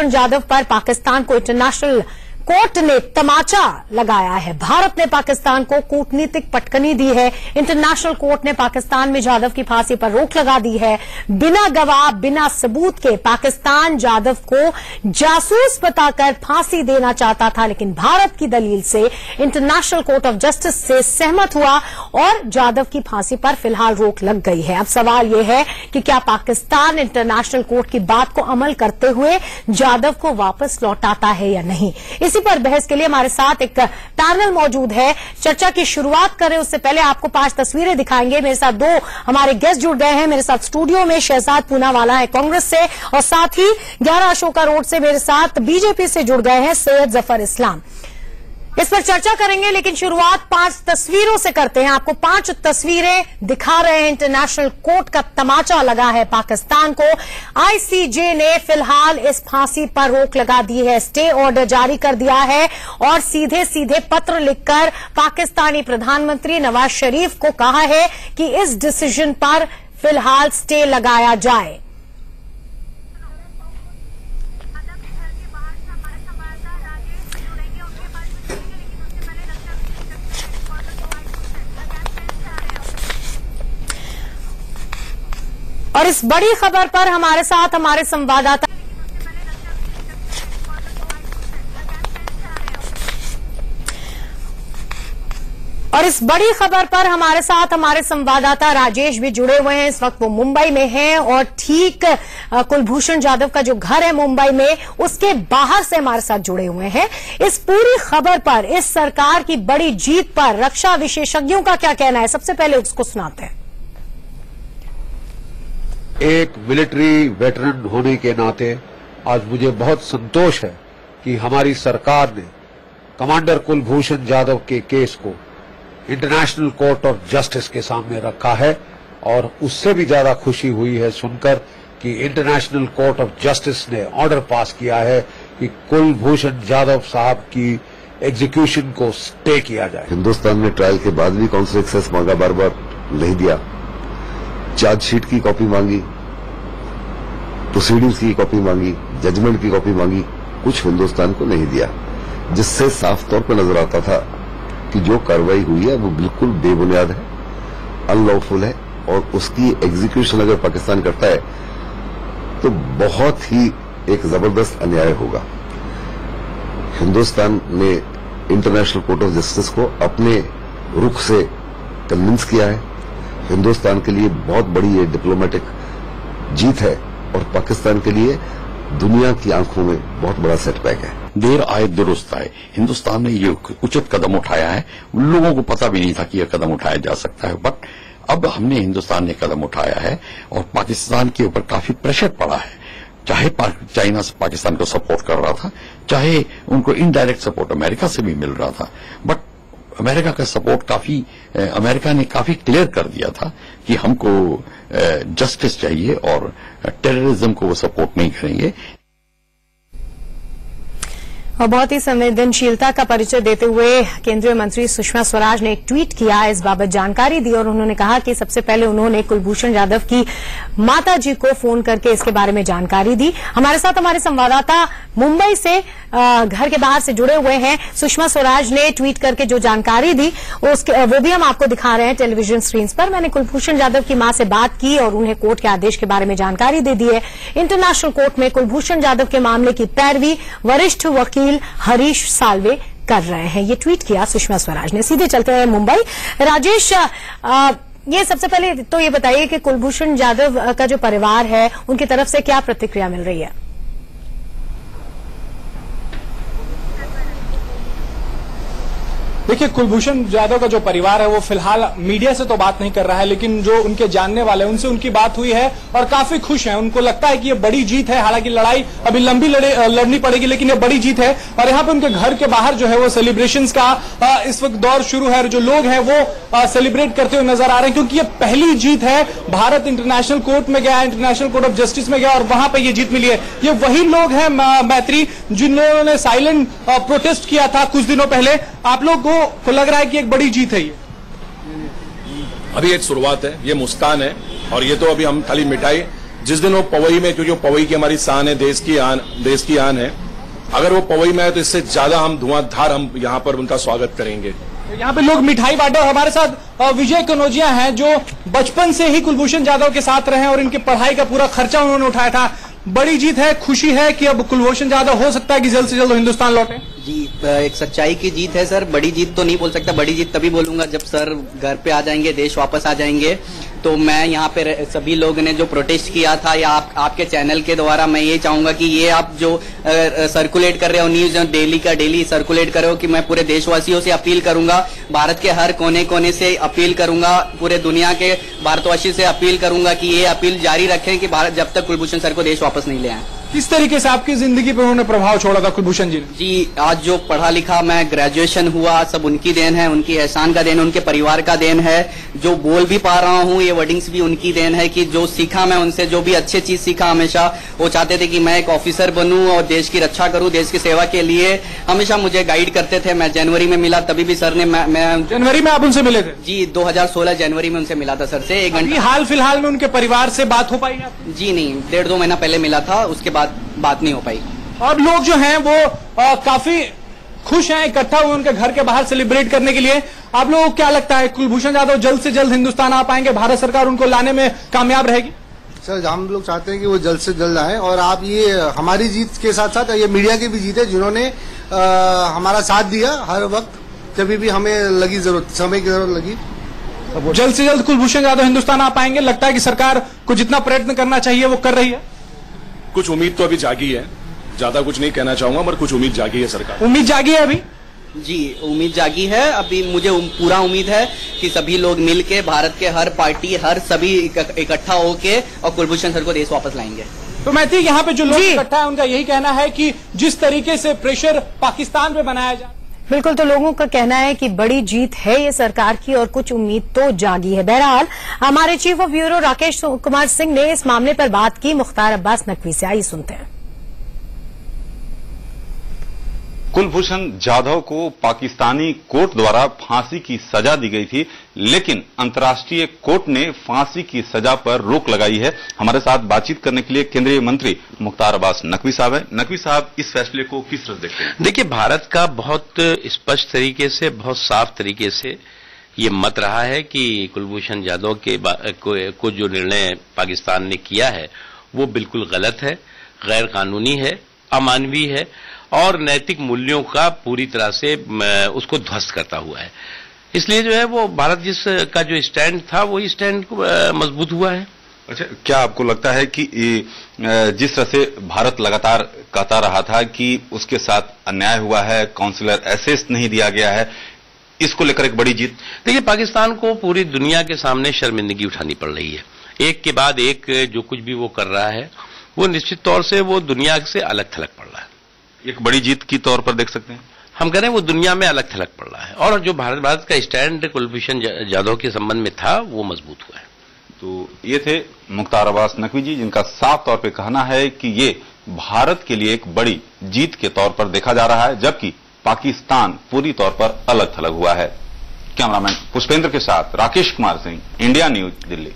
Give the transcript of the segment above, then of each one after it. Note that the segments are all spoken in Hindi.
जाधव पर पाकिस्तान को इंटरनेशनल कोर्ट ने तमाचा लगाया है। भारत ने पाकिस्तान को कूटनीतिक पटकनी दी है। इंटरनेशनल कोर्ट ने पाकिस्तान में जाधव की फांसी पर रोक लगा दी है। बिना गवाह बिना सबूत के पाकिस्तान जाधव को जासूस बताकर फांसी देना चाहता था, लेकिन भारत की दलील से इंटरनेशनल कोर्ट ऑफ जस्टिस से सहमत हुआ और जाधव की फांसी पर फिलहाल रोक लग गई है। अब सवाल यह है कि क्या पाकिस्तान इंटरनेशनल कोर्ट की बात को अमल करते हुए जाधव को वापस लौटाता है या नहीं। इसी पर बहस के लिए हमारे साथ एक पैनल मौजूद है। चर्चा की शुरुआत करें उससे पहले आपको 5 तस्वीरें दिखाएंगे। मेरे साथ 2 हमारे गेस्ट जुड़ गए हैं। मेरे साथ स्टूडियो में शहजाद पूनावाला है कांग्रेस से, और साथ ही 11 अशोका रोड से मेरे साथ बीजेपी से जुड़ गए हैं सैयद जफर इस्लाम। इस पर चर्चा करेंगे, लेकिन शुरुआत 5 तस्वीरों से करते हैं। आपको 5 तस्वीरें दिखा रहे हैं। इंटरनेशनल कोर्ट का तमाचा लगा है पाकिस्तान को। आईसीजे ने फिलहाल इस फांसी पर रोक लगा दी है, स्टे ऑर्डर जारी कर दिया है और सीधे सीधे पत्र लिखकर पाकिस्तानी प्रधानमंत्री नवाज शरीफ को कहा है कि इस डिसीजन पर फिलहाल स्टे लगाया जाए। और इस बड़ी खबर पर हमारे साथ हमारे संवाददाता राजेश भी जुड़े हुए हैं। इस वक्त वो मुंबई में हैं और ठीक कुलभूषण जाधव का जो घर है मुंबई में, उसके बाहर से हमारे साथ जुड़े हुए हैं। इस पूरी खबर पर, इस सरकार की बड़ी जीत पर रक्षा विशेषज्ञों का क्या कहना है, सबसे पहले उसको सुनाते हैं। एक मिलिट्री वेटरन होने के नाते आज मुझे बहुत संतोष है कि हमारी सरकार ने कमांडर कुलभूषण जाधव के केस को इंटरनेशनल कोर्ट ऑफ जस्टिस के सामने रखा है, और उससे भी ज्यादा खुशी हुई है सुनकर कि इंटरनेशनल कोर्ट ऑफ जस्टिस ने ऑर्डर पास किया है कि कुलभूषण जाधव साहब की एग्जीक्यूशन को स्टे किया जाए। हिंदुस्तान ने ट्रायल के बाद भी काउंसिल एक्सेस मांगा, बार बार नहीं दिया। चार्जशीट की कॉपी मांगी, प्रोसीडिंग्स की कॉपी मांगी, जजमेंट की कॉपी मांगी, कुछ हिंदुस्तान को नहीं दिया, जिससे साफ तौर पर नजर आता था कि जो कार्रवाई हुई है वो बिल्कुल बेबुनियाद है, अनलॉफुल है, और उसकी एग्जीक्यूशन अगर पाकिस्तान करता है तो बहुत ही एक जबरदस्त अन्याय होगा। हिंदुस्तान ने इंटरनेशनल कोर्ट ऑफ जस्टिस को अपने रुख से कन्विंस किया है। हिंदुस्तान के लिए बहुत बड़ी ये डिप्लोमेटिक जीत है और पाकिस्तान के लिए दुनिया की आंखों में बहुत बड़ा सेटबैक है। देर आए दुरुस्त आए, हिंदुस्तान ने ये उचित कदम उठाया है। उन लोगों को पता भी नहीं था कि यह कदम उठाया जा सकता है, बट अब हिंदुस्तान ने कदम उठाया है और पाकिस्तान के ऊपर काफी प्रेशर पड़ा है। चाहे चाइना से पाकिस्तान को सपोर्ट कर रहा था, चाहे उनको इनडायरेक्ट सपोर्ट अमेरिका से भी मिल रहा था, बट अमेरिका का सपोर्ट अमेरिका ने काफी क्लियर कर दिया था कि हमको जस्टिस चाहिए और टेररिज्म को वो सपोर्ट नहीं करेंगे। और बहुत ही संवेदनशीलता का परिचय देते हुए केंद्रीय मंत्री सुषमा स्वराज ने एक ट्वीट किया, इस बाबत जानकारी दी और उन्होंने कहा कि सबसे पहले उन्होंने कुलभूषण जाधव की माता जी को फोन करके इसके बारे में जानकारी दी। हमारे साथ हमारे संवाददाता मुंबई से घर के बाहर से जुड़े हुए हैं। सुषमा स्वराज ने ट्वीट करके जो जानकारी दी वो भी हम आपको दिखा रहे हैं टेलीविजन स्क्रीन पर। मैंने कुलभूषण जाधव की मां से बात की और उन्हें कोर्ट के आदेश के बारे में जानकारी दे दी है। इंटरनेशनल कोर्ट में कुलभूषण जाधव के मामले की पैरवी वरिष्ठ वकील हरीश साल्वे कर रहे हैं। ये ट्वीट किया सुषमा स्वराज ने। सीधे चलते हैं मुंबई। राजेश, ये सबसे पहले तो ये बताइए कि कुलभूषण जाधव का जो परिवार है उनकी तरफ से क्या प्रतिक्रिया मिल रही है? देखिए, कुलभूषण जाधव का जो परिवार है वो फिलहाल मीडिया से तो बात नहीं कर रहा है, लेकिन जो उनके जानने वाले हैं उनसे उनकी बात हुई है और काफी खुश हैं। उनको लगता है कि ये बड़ी जीत है। हालांकि लड़ाई अभी लंबी लड़नी पड़ेगी, लेकिन ये बड़ी जीत है। और यहाँ पे उनके घर के बाहर जो है वो सेलिब्रेशंस का इस वक्त दौर शुरू है और जो लोग हैं वो सेलिब्रेट करते हुए नजर आ रहे हैं, क्योंकि ये पहली जीत है। भारत इंटरनेशनल कोर्ट में गया, इंटरनेशनल कोर्ट ऑफ जस्टिस में गया और वहां पर ये जीत मिली है। ये वही लोग हैं मैत्री जिन्होंने साइलेंट प्रोटेस्ट किया था कुछ दिनों पहले। आप लोग को लग रहा है कि एक बड़ी जीत है ये? अभी एक शुरुआत है, ये मुस्कान है और ये तो अभी हम खाली मिठाई जिस दिन वो पवई में, क्योंकि पवई की हमारी शान है, देश की आन है, अगर वो पवई में है तो इससे ज्यादा हम धुआंधार हम यहाँ पर उनका स्वागत करेंगे। यहाँ पे लोग मिठाई बांटे। और हमारे साथ विजय कनौजिया हैं जो बचपन से ही कुलभूषण जाधव के साथ रहे और इनकी पढ़ाई का पूरा खर्चा उन्होंने उठाया था। बड़ी जीत है, खुशी है कि अब कुलभूषण जाधव हो सकता है कि जल्द से जल्द हिंदुस्तान लौटे। जी, एक सच्चाई की जीत है सर। बड़ी जीत तो नहीं बोल सकता, बड़ी जीत तभी बोलूंगा जब सर घर पे आ जाएंगे, देश वापस आ जाएंगे। तो मैं यहाँ पे सभी लोगों ने जो प्रोटेस्ट किया था, या आपके चैनल के द्वारा मैं ये चाहूंगा कि ये आप जो सर्कुलेट कर रहे हो न्यूज, डेली का डेली सर्कुलेट कर रहे हो, कि मैं पूरे देशवासियों से अपील करूंगा, भारत के हर कोने कोने से अपील करूंगा, पूरे दुनिया के भारतवासी से अपील करूंगा कि ये अपील जारी रखें कि भारत जब तक कुलभूषण सर को देश वापस नहीं ले आए। किस तरीके से आपकी जिंदगी पे उन्होंने प्रभाव छोड़ा था कुलभूषण जी ने? जी, आज जो पढ़ा लिखा मैं ग्रेजुएशन हुआ, सब उनकी देन है, उनकी एहसान का देन है, उनके परिवार का देन है। जो बोल भी पा रहा हूँ, ये वर्डिंग्स भी उनकी देन है कि जो सीखा मैं उनसे, जो भी अच्छी चीज सीखा, हमेशा वो चाहते थे कि मैं एक ऑफिसर बनूं और देश की रक्षा करूं, देश की सेवा के लिए हमेशा मुझे गाइड करते थे। मैं जनवरी में मिला, तभी भी सर ने मैं जनवरी में आप उनसे मिले थे? जी, 2016 जनवरी में उनसे मिला था सर से। 1 घंटा। हाल फिलहाल में उनके परिवार से बात हो पाई है? जी नहीं, 1.5-2 महीना पहले मिला था, उसके बाद बात नहीं हो पाई। अब लोग जो हैं वो काफी खुश हैं, इकट्ठा हुए उनके घर के बाहर सेलिब्रेट करने के लिए। आप लोगों को क्या लगता है, कुलभूषण जाधव जल्द से जल्द हिंदुस्तान आ पाएंगे? भारत सरकार उनको लाने में कामयाब रहेगी? सर, हम लोग चाहते हैं कि वो जल्द से जल्द आए। और आप ये हमारी जीत के साथ साथ ये मीडिया की भी जीत है, जिन्होंने हमारा साथ दिया हर वक्त, जब भी हमें लगी जरूरत, समय की जरूरत लगी। जल्द से जल्द कुलभूषण जाधव हिंदुस्तान आ पाएंगे? लगता है कि सरकार को जितना प्रयत्न करना चाहिए वो कर रही है? कुछ उम्मीद तो अभी जागी है, ज्यादा कुछ नहीं कहना चाहूंगा, पर कुछ उम्मीद जागी है। सरकार उम्मीद जागी है अभी? जी, उम्मीद जागी है। अभी मुझे पूरा उम्मीद है कि सभी लोग मिलके, भारत के हर पार्टी, हर सभी इकट्ठा होके और कुलभूषण सर को देश वापस लाएंगे। तो मैथी, यहाँ पे जो लोग इकट्ठा है उनका यही कहना है कि जिस तरीके से प्रेशर पाकिस्तान पे बनाया जाए। बिल्कुल, तो लोगों का कहना है कि बड़ी जीत है ये सरकार की और कुछ उम्मीद तो जागी है। बहरहाल हमारे chief of bureau Rakesh Kumar Singh ने इस मामले पर बात की मुख्तार अब्बास नकवी से। आइए सुनते हैं। कुलभूषण जाधव को पाकिस्तानी कोर्ट द्वारा फांसी की सजा दी गई थी, लेकिन अंतर्राष्ट्रीय कोर्ट ने फांसी की सजा पर रोक लगाई है। हमारे साथ बातचीत करने के लिए केंद्रीय मंत्री मुख्तार अब्बास नकवी साहब हैं। नकवी साहब, इस फैसले को किस तरह देखते हैं? देखिए, भारत का बहुत स्पष्ट तरीके से, बहुत साफ तरीके से ये मत रहा है कि कुलभूषण जाधव को जो निर्णय पाकिस्तान ने किया है वो बिल्कुल गलत है, गैर कानूनी है, अमानवीय है और नैतिक मूल्यों का पूरी तरह से उसको ध्वस्त करता हुआ है। इसलिए जो है वो भारत जिसका जो स्टैंड था वही स्टैंड मजबूत हुआ है। अच्छा, क्या आपको लगता है कि जिस तरह से भारत लगातार कहता रहा था कि उसके साथ अन्याय हुआ है, काउंसिलर एसेस नहीं दिया गया है, इसको लेकर एक बड़ी जीत? देखिए, पाकिस्तान को पूरी दुनिया के सामने शर्मिंदगी उठानी पड़ रही है। एक के बाद एक जो कुछ भी वो कर रहा है वो निश्चित तौर से वो दुनिया से अलग थलग पड़ रहा है। एक बड़ी जीत की तौर पर देख सकते हैं? हम कह रहे हैं वो दुनिया में अलग थलग पड़ रहा है और जो भारत का स्टैंड कुलभूषण जाधव के संबंध में था वो मजबूत हुआ है। तो ये थे मुख्तार अब्बास नकवी जी, जिनका साफ तौर पे कहना है कि ये भारत के लिए एक बड़ी जीत के तौर पर देखा जा रहा है, जबकि पाकिस्तान पूरी तौर पर अलग थलग हुआ है। कैमरामैन पुष्पेंद्र के साथ राकेश कुमार सिंह, इंडिया न्यूज, दिल्ली।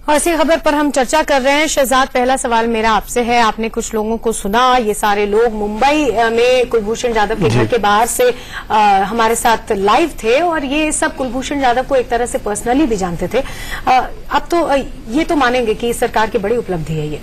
और इसी खबर पर हम चर्चा कर रहे हैं। शहजाद, पहला सवाल मेरा आपसे है। आपने कुछ लोगों को सुना, ये सारे लोग मुंबई में कुलभूषण जाधव के घर के बाहर से हमारे साथ लाइव थे और ये सब कुलभूषण जाधव को एक तरह से पर्सनली भी जानते थे। अब तो ये तो मानेंगे कि सरकार की बड़ी उपलब्धि है ये।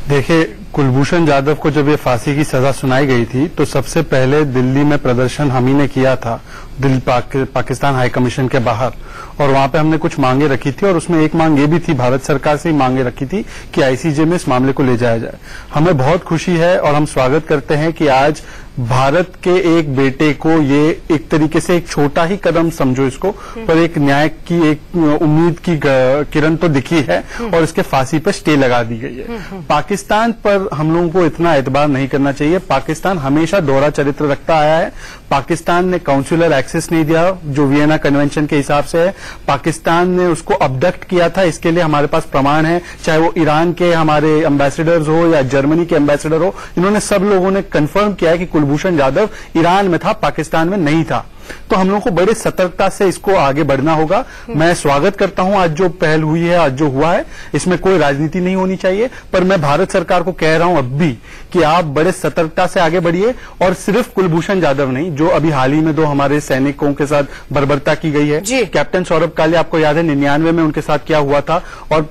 देखिए, कुलभूषण जाधव को जब ये फांसी की सजा सुनाई गई थी तो सबसे पहले दिल्ली में प्रदर्शन हम ही ने किया था, दिल्ली पाकिस्तान हाई कमीशन के बाहर, और वहां पे हमने कुछ मांगे रखी थी और उसमें एक मांग ये भी थी, भारत सरकार से ही मांगे रखी थी कि आईसीजे में इस मामले को ले जाया जाए। हमें बहुत खुशी है और हम स्वागत करते हैं कि आज भारत के एक बेटे को ये एक तरीके से एक छोटा ही कदम समझो इसको, पर एक न्याय की एक उम्मीद की किरण तो दिखी है और इसके फांसी पर स्टे लगा दी गई है। पाकिस्तान पर हम लोगों को इतना एतबार नहीं करना चाहिए। पाकिस्तान हमेशा दोहरा चरित्र रखता आया है। पाकिस्तान ने काउंसिलर एक्सेस नहीं दिया जो वियना कन्वेंशन के हिसाब से है। पाकिस्तान ने उसको अबडक्ट किया था, इसके लिए हमारे पास प्रमाण है, चाहे वो ईरान के हमारे एम्बेसडर्स हो या जर्मनी के एम्बेसडर हो, इन्होंने सब लोगों ने कंफर्म किया है कि कुलभूषण जाधव ईरान में था, पाकिस्तान में नहीं था। तो हम लोगों को बड़े सतर्कता से इसको आगे बढ़ना होगा। मैं स्वागत करता हूं आज जो पहल हुई है, आज जो हुआ है, इसमें कोई राजनीति नहीं होनी चाहिए, पर मैं भारत सरकार को कह रहा हूं अब भी कि आप बड़े सतर्कता से आगे बढ़िए। और सिर्फ कुलभूषण जाधव नहीं, जो अभी हाल ही में 2 हमारे सैनिकों के साथ बर्बरता की गई है, कैप्टन सौरभ कालिया, आपको याद है 99 में उनके साथ क्या हुआ था, और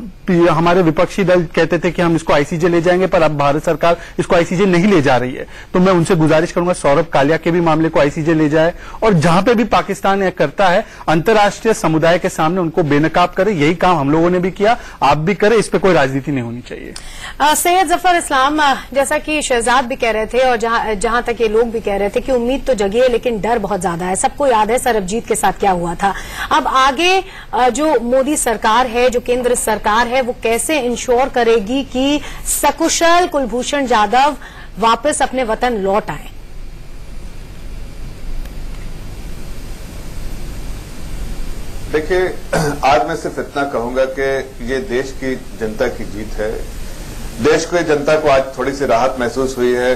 हमारे विपक्षी दल कहते थे कि हम इसको आईसीजे ले जाएंगे, पर अब भारत सरकार इसको आईसीजे नहीं ले जा रही है। तो मैं उनसे गुजारिश करूंगा सौरभ कालिया के भी मामले को आईसीजे ले जाए, और जहां पे भी पाकिस्तान यह करता है अंतर्राष्ट्रीय समुदाय के सामने उनको बेनकाब करे। यही काम हम लोगों ने भी किया, आप भी करें, इस पे कोई राजनीति नहीं होनी चाहिए। सैयद जफर इस्लाम, जैसा कि शहजाद भी कह रहे थे और जहां तक ये लोग भी कह रहे थे कि उम्मीद तो जगी है लेकिन डर बहुत ज्यादा है। सबको याद है सरबजीत के साथ क्या हुआ था। अब आगे जो मोदी सरकार है, जो केंद्र सरकार है, वो कैसे इंश्योर करेगी कि सकुशल कुलभूषण जाधव वापस अपने वतन लौट आए? देखिए, आज मैं सिर्फ इतना कहूंगा कि ये देश की जनता की जीत है। देश की जनता को आज थोड़ी सी राहत महसूस हुई है।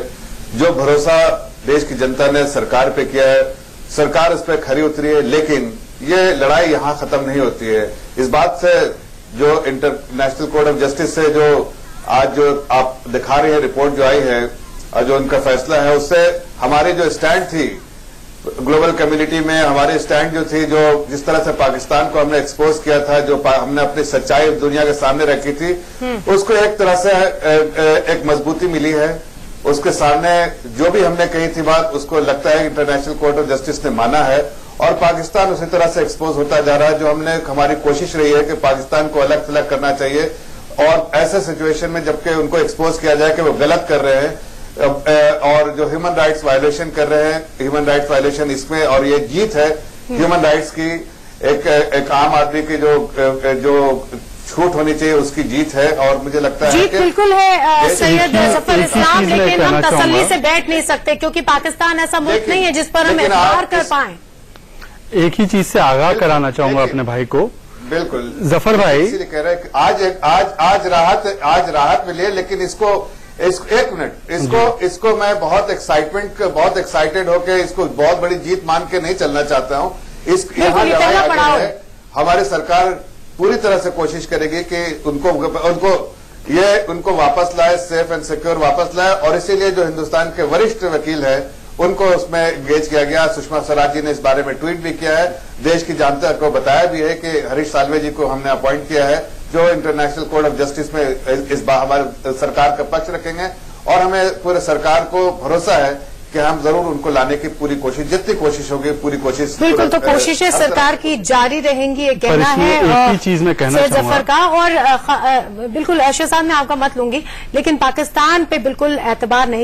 जो भरोसा देश की जनता ने सरकार पे किया है, सरकार उस पर खरी उतरी है, लेकिन ये लड़ाई यहां खत्म नहीं होती है। इस बात से जो इंटरनेशनल कोर्ट ऑफ जस्टिस से जो आज जो आप दिखा रहे हैं रिपोर्ट जो आई है और जो उनका फैसला है, उससे हमारी जो स्टैंड थी ग्लोबल कम्युनिटी में, हमारी स्टैंड जो थी, जो जिस तरह से पाकिस्तान को हमने एक्सपोज किया था, जो हमने अपनी सच्चाई दुनिया के सामने रखी थी, उसको एक तरह से एक मजबूती मिली है। उसके सामने जो भी हमने कही थी बात, उसको लगता है इंटरनेशनल कोर्ट ऑफ जस्टिस ने माना है और पाकिस्तान उसी तरह से एक्सपोज होता जा रहा है। जो हमारी कोशिश रही है कि पाकिस्तान को अलग थलग करना चाहिए और ऐसे सिचुएशन में जबकि उनको एक्सपोज किया जाए कि वो गलत कर रहे हैं और जो ह्यूमन राइट्स वायलेशन कर रहे हैं, ह्यूमन राइट्स वायलेशन इसमें, और ये जीत है ह्यूमन राइट्स की, एक आम आदमी की जो छूट होनी चाहिए उसकी जीत है। और मुझे लगता है जीत बिल्कुल है सैयद जफर इस्लाम, लेकिन हम तसल्ली से बैठ नहीं सकते क्योंकि पाकिस्तान ऐसा मुल्क नहीं है जिस पर हम एतबार कर पाए। एक ही चीज से आगाह कराना चाहूंगा अपने भाई को। बिल्कुल जफर भाई, इसीलिए कह रहे हैं कि आज राहत मिली है, लेकिन इसको एक मिनट, इसको मैं बहुत एक्साइटेड होकर इसको बहुत बड़ी जीत मान के नहीं चलना चाहता हूं। यहाँ लड़ाई आगे है, हमारी सरकार पूरी तरह से कोशिश करेगी कि उनको वापस लाए, सेफ एंड सिक्योर वापस लाए, और इसीलिए जो हिंदुस्तान के वरिष्ठ वकील है उनको उसमें एंगेज किया गया। सुषमा स्वराज जी ने इस बारे में ट्वीट भी किया है, देश की जनता को बताया भी है कि हरीश साल्वे जी को हमने अपॉइंट किया है, जो इंटरनेशनल कोर्ट ऑफ जस्टिस में इस बार हमारे सरकार का पक्ष रखेंगे। और हमें पूरे सरकार को भरोसा है कि हम जरूर उनको लाने की पूरी कोशिश, जितनी कोशिश होगी पूरी कोशिश। बिल्कुल, तो कोशिशें सरकार की जारी रहेंगी, ये कहना है एक ही चीज में कहना जफर का। और बिल्कुल शहजाद, मैं आपका मत लूंगी, लेकिन पाकिस्तान पे बिल्कुल एतबार नहीं